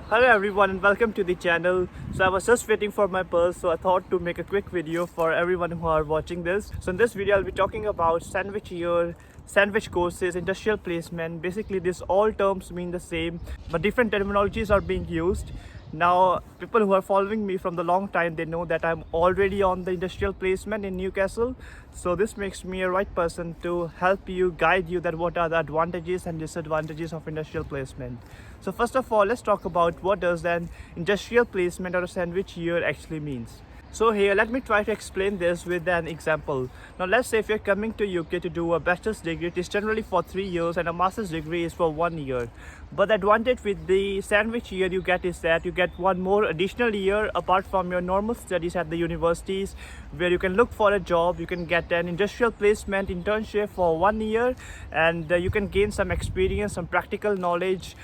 Hello everyone and welcome to the channel. So I was just waiting for my bus, so I thought to make a quick video for everyone who are watching this. So in this video I'll be talking about sandwich year, sandwich courses, industrial placement. Basically these all terms mean the same but different terminologies are being used. Now people who are following me from the long time, they know that I'm already on the industrial placement in Newcastle. So this makes me a right person to help you, guide you that what are the advantages and disadvantages of industrial placement. So first of all, let's talk about what does an industrial placement or a sandwich year actually means. So here, let me try to explain this with an example. Now let's say if you're coming to UK to do a bachelor's degree, it is generally for 3 years and a master's degree is for 1 year. But the advantage with the sandwich year you get is that you get one more additional year apart from your normal studies at the universities, where you can look for a job, you can get an industrial placement internship for 1 year, and you can gain some experience, some practical knowledge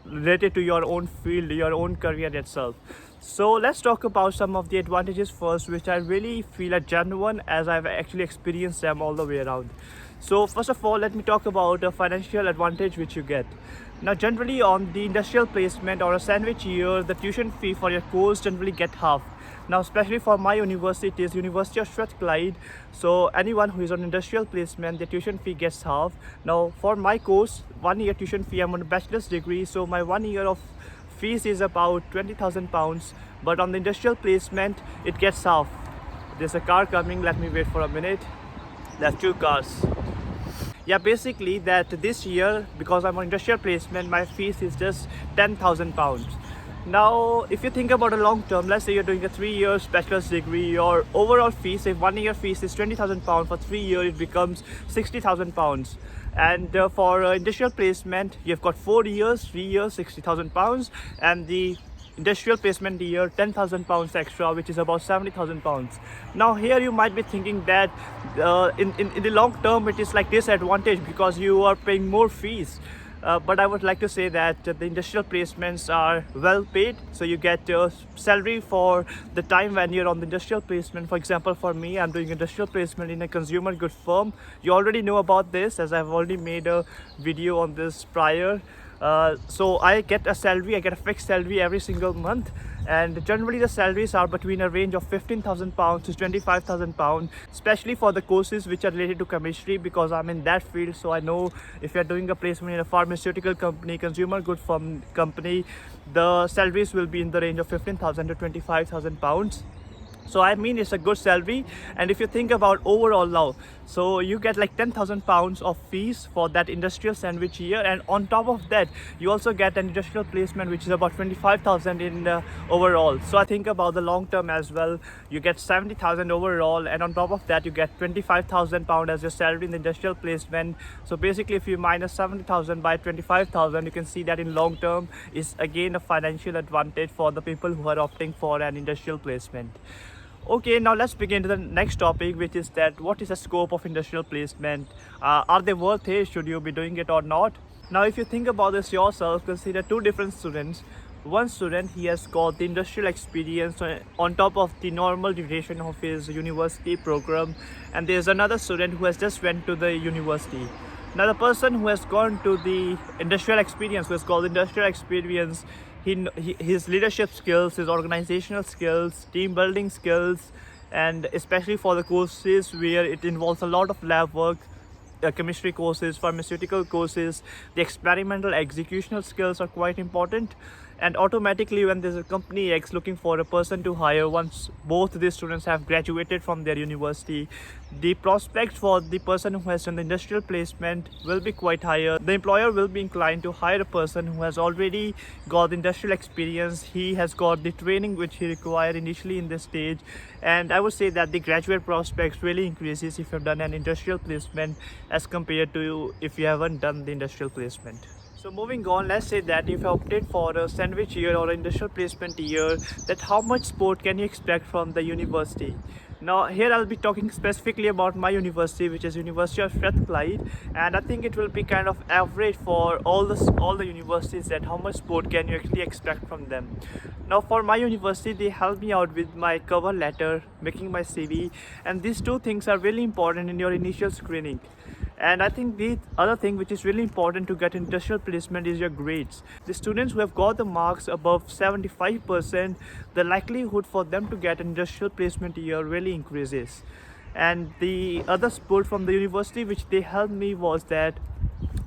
related to your own field, your own career itself. So let's talk about some of the advantages first, which I really feel are genuine as I've actually experienced them all the way around. So first of all, let me talk about a financial advantage which you get. Now generally on the industrial placement or a sandwich year, the tuition fee for your course generally get half. Now especially for my university, it is University of Strathclyde. So anyone who is on industrial placement, the tuition fee gets half. Now for my course, 1 year tuition fee, I'm on a bachelor's degree, so my 1 year of fees is about £20,000, but on the industrial placement it gets half. There's a car coming, let me wait for a minute. There's 2 cars. Yeah, basically that this year, because I'm on industrial placement, my fees is just £10,000. Now if you think about a long term, let's say you're doing a 3 years bachelor's degree, your overall fees, if 1 year fees is £20,000, for 3 years it becomes £60,000. And for industrial placement, you've got 4 years, 3 years, £60,000, and the industrial placement year, £10,000 extra, which is about £70,000. Now here you might be thinking that in the long term it is like disadvantage because you are paying more fees. But I would like to say that the industrial placements are well paid, so you get salary for the time when you're on the industrial placement. For example, for me, I'm doing industrial placement in a consumer goods firm. You already know about this as I've already made a video on this prior. So I get a salary, I get a fixed salary every single month, and generally the salaries are between a range of £15,000 to £25,000, especially for the courses which are related to chemistry, because I'm in that field. So I know if you're doing a placement in a pharmaceutical company, consumer good firm company, the salaries will be in the range of £15,000 to £25,000. So I mean it's a good salary. And if you think about overall now, so you get like £10,000 of fees for that industrial sandwich year, and on top of that you also get an industrial placement which is about 25,000 in overall. So I think about the long term as well, you get 70,000 overall, and on top of that you get £25,000 as your salary in the industrial placement. So basically if you minus 70,000 by 25,000, you can see that in long term is again a financial advantage for the people who are opting for an industrial placement. Okay, now let's begin to the next topic, which is that what is the scope of industrial placement? Are they worth it? Should you be doing it or not? Now if you think about this yourself, consider 2 different students. One student, he has got the industrial experience on top of the normal duration of his university program, and there's another student who has just went to the university. Now the person who has gone to the industrial experience, who has got the industrial experience, his leadership skills, his organizational skills, team building skills, and especially for the courses where it involves a lot of lab work, chemistry courses, pharmaceutical courses, the experimental executional skills are quite important. And automatically when there's a company X looking for a person to hire, once both these students have graduated from their university, the prospects for the person who has done the industrial placement will be quite higher. The employer will be inclined to hire a person who has already got the industrial experience. He has got the training which he required initially in this stage, and I would say that the graduate prospects really increases if you've done an industrial placement as compared to if you haven't done the industrial placement. So moving on, let's say that if you opted for a sandwich year or industrial placement year, that how much support can you expect from the university? Now here I'll be talking specifically about my university, which is University of Strathclyde, and I think it will be kind of average for all the universities, that how much support can you actually expect from them. Now for my university, they help me out with my cover letter, making my CV, and these 2 things are really important in your initial screening. And I think the other thing which is really important to get industrial placement is your grades. The students who have got the marks above 75%, the likelihood for them to get industrial placement here really increases. And the other support from the university which they helped me was that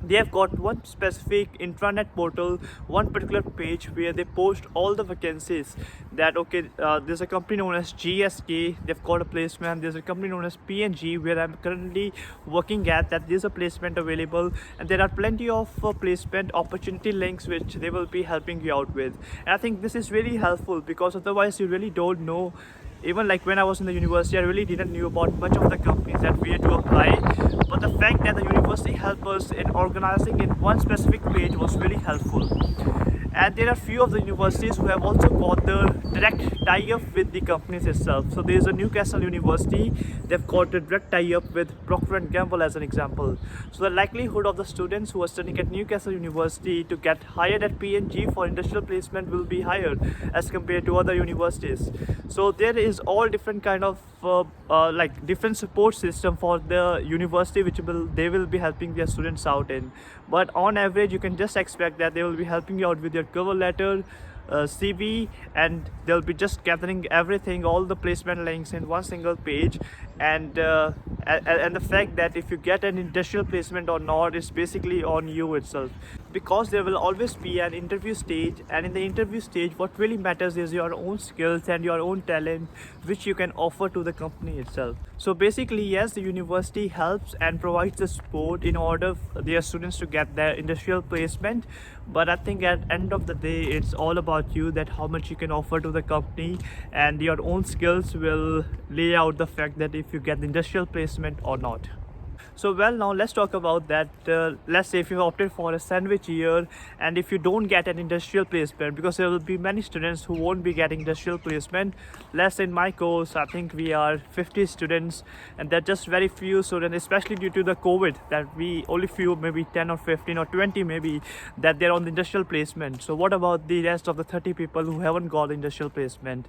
they have got one specific intranet portal, one particular page where they post all the vacancies. That okay, there's a company known as GSK, they've got a placement. There's a company known as PNG where I'm currently working at, that there's a placement available, and there are plenty of placement opportunity links which they will be helping you out with. And I think this is really helpful, because otherwise you really don't know. Even like when I was in the university, I really didn't know about much of the companies that we had to apply. But the fact that the university helped us in organizing in one specific page was really helpful. And there are few of the universities who have also got the direct tie-up with the companies itself. So there is a Newcastle University, they've got a direct tie-up with Procter & Gamble as an example. So the likelihood of the students who are studying at Newcastle University to get hired at PNG for industrial placement will be higher as compared to other universities. So there is all different kind of like different support system for the university which they will be helping their students out in. But on average you can just expect that they will be helping you out with your cover letter, CV, and they'll be just gathering everything, all the placement links in one single page. And the fact that if you get an industrial placement or not is basically on you itself, because there will always be an interview stage, and in the interview stage what really matters is your own skills and your own talent which you can offer to the company itself. So basically, yes, the university helps and provides the support in order for their students to get their industrial placement, but I think at end of the day it's all about you, that how much you can offer to the company, and your own skills will lay out the fact that if you get the industrial placement or not. So well, now let's talk about that. Let's say if you opted for a sandwich year and if you don't get an industrial placement, because there will be many students who won't be getting industrial placement. Let's say in my course, I think we are 50 students, and there are just very few students, especially due to the COVID, that we only few, maybe 10 or 15 or 20 maybe, that they're on the industrial placement. So what about the rest of the 30 people who haven't got industrial placement?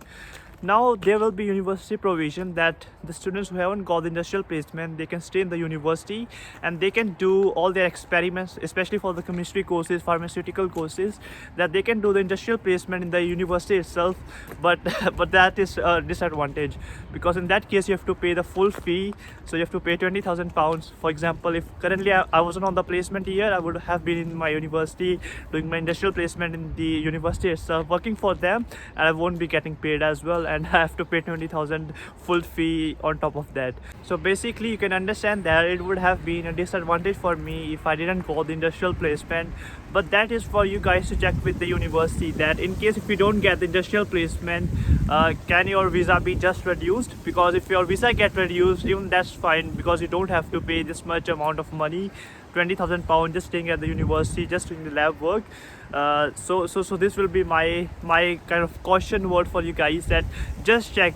Now there will be university provision that the students who haven't got the industrial placement, they can stay in the university and they can do all their experiments, especially for the chemistry courses, pharmaceutical courses, that they can do the industrial placement in the university itself. But but that is a disadvantage, because in that case you have to pay the full fee. So you have to pay £20,000. For example, if currently I wasn't on the placement year, I would have been in my university doing my industrial placement in the university itself, working for them, and I won't be getting paid as well, and I have to pay 20,000 full fee on top of that. So basically you can understand that it would have been a disadvantage for me if I didn't go the industrial placement. But that is for you guys to check with the university, that in case if you don't get the industrial placement, can your visa be just reduced? Because if your visa get reduced, even that's fine, because you don't have to pay this much amount of money, £20,000, just staying at the university, just doing the lab work. So this will be my kind of caution word for you guys, that just check,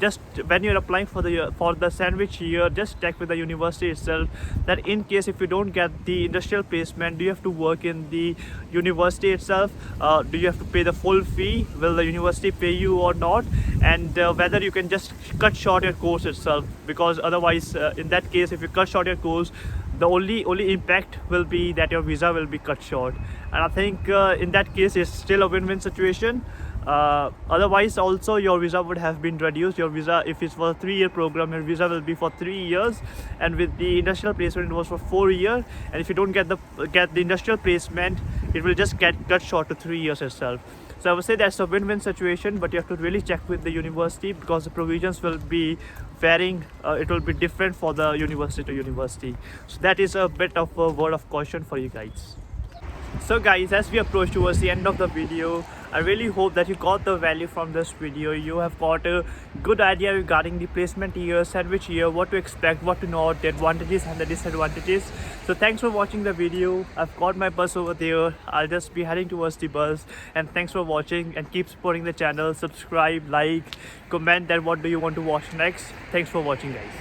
just when you're applying for the sandwich year, just check with the university itself, that in case if you don't get the industrial placement, do you have to work in the university itself? Do you have to pay the full fee? Will the university pay you or not? And whether you can just cut short your course itself, because otherwise in that case, if you cut short your course, the only impact will be that your visa will be cut short. And I think in that case it's still a win-win situation. Otherwise also your visa would have been reduced. Your visa, if it's for a 3-year program, your visa will be for 3 years, and with the industrial placement it was for 4 years. And if you don't get the industrial placement, it will just get cut short to 3 years itself. So I would say that's a win-win situation, but you have to really check with the university, because the provisions will be varying. It will be different for the university to university. So that is a bit of a word of caution for you guys. So guys, as we approach towards the end of the video, I really hope that you got the value from this video. You have got a good idea regarding the placement year, sandwich year, what to expect, what to know, the advantages and the disadvantages. So thanks for watching the video. I've got my bus over there. I'll just be heading towards the bus. And thanks for watching, and keep supporting the channel. Subscribe, like, comment that what do you want to watch next. Thanks for watching, guys.